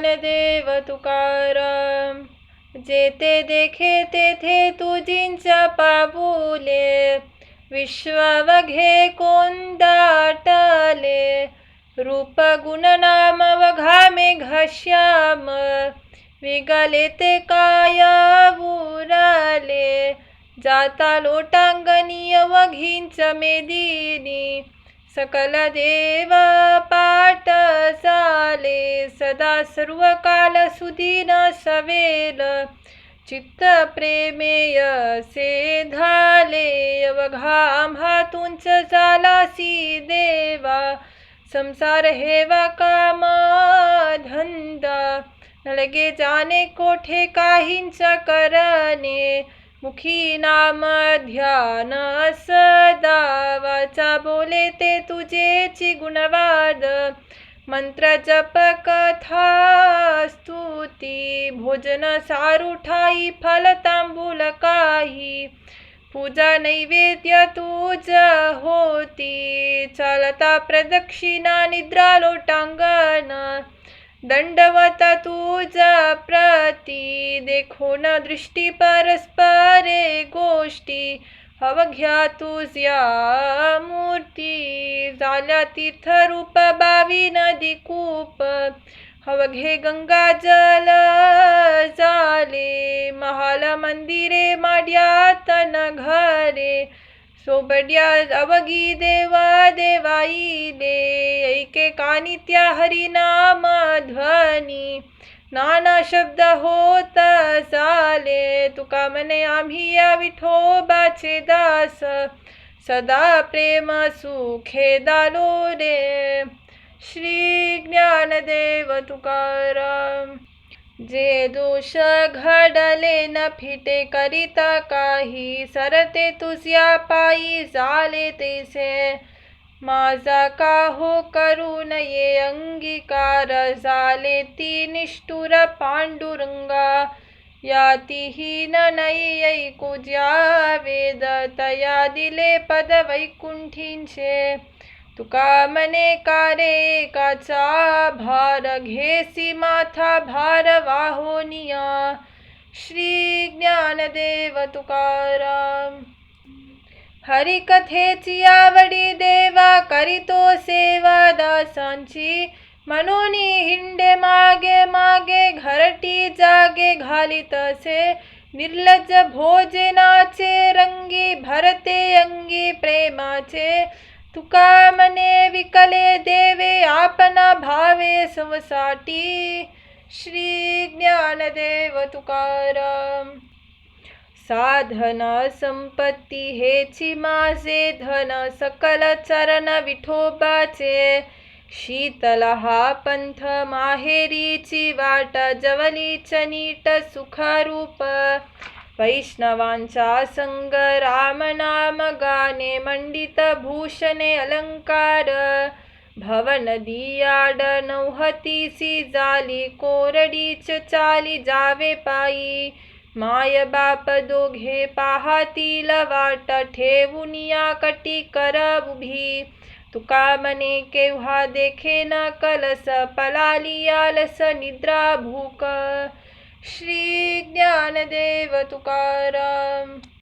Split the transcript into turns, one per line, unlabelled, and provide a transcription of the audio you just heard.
ज्ञानदेव तुकाराम. जेथे देखे तेथे तुझींच्या पाऊले, विश्ववघे कोण दाटले. रूप गुण नाम वघामे घश्याम, विगले ते काय उरले. जाता लोटांगणी वघींच मेदिनी, सकल देव पाट झाले. सदा सर्व काल सुदीन सवेल, चित्त प्रेमेय से झाले. अवघा आम्हा तुंच झालासी देवा, संसार हेवा काम धंदा. नलगे जाणे कोठे काहींच करणे, मुखी नाम ध्यान सदा. वाचा बोले ते तुझेची गुणवाद, मंत्र जप कथा स्तुती. भोजन सारू ठाई फल तांबूल काही, पूजा नैवेद्य तुझ होती. चालता प्रदक्षिणा निद्रा लोटांगण, दंडवत तुझ प्रती. देखोन दृष्टी परस्परे गोष्टी, अवघ्या तुझ्या मूर्ती. झाल्या तीर्थरूप 22 नदी कूप, अवघे गंगाजल झाले. महाल मंदिरे माड्यात घरे, सोबड्या अवघी देवा देवाईले. ऐके कानी त्या हरिनाम ध्वनी, नाना शब्द होत झाले. तुका म्हणे आम्ही या विठोबाचे दास, सदा प्रेम सुखे दालोरे. श्री ज्ञानदेव तुकाराम. जे दोष घडले न फिटे करिता काही, सरते तुझ्या पायी झाले तेसे. माझा का हो करू नये अंगीकार, झाले ती निष्ठुर पांडुरंगा. यातीहीन नाही ऐकू ज्या वेद, तया दिले पद वैकुंठींचे. तुका म्हणे का रे एकाचा भार, घेसी माथा भार वाहोनिया. श्री ज्ञानदेव तुकाराम. हरिकथेची आवडी देवा करीतो सेवा दासांची, म्हणून हिंडे मागे मागे घरटी जागे घालितसे. निर्लज्ज भोजनाचे रंगी, भरते अंगी प्रेमाचे. तुका म्हणे विकले देवे आपणा भावे सवसाठी. श्री ज्ञानदेव तुकाराम. साधन संपत्ती हेची माझे धन, सकल चरण विठोबाचे. शीतल हा पंथ माहेरीची वाट, जवलीच नीट सुखरूप. वैष्णवांचा संग राम नाम गाणे, मंडित भूषणे अलंकार. भवनदी आड नौहतीसी झाली, कोरडीच चाली जावे पायी. माय बाप दोघे पाहतील वाट, ठेवून या कटी कर उभी. तुका म्हणे केव्हा देखे न कलस, पलाली आलस निद्रा भूक. श्री ज्ञानदेव तुकाराम.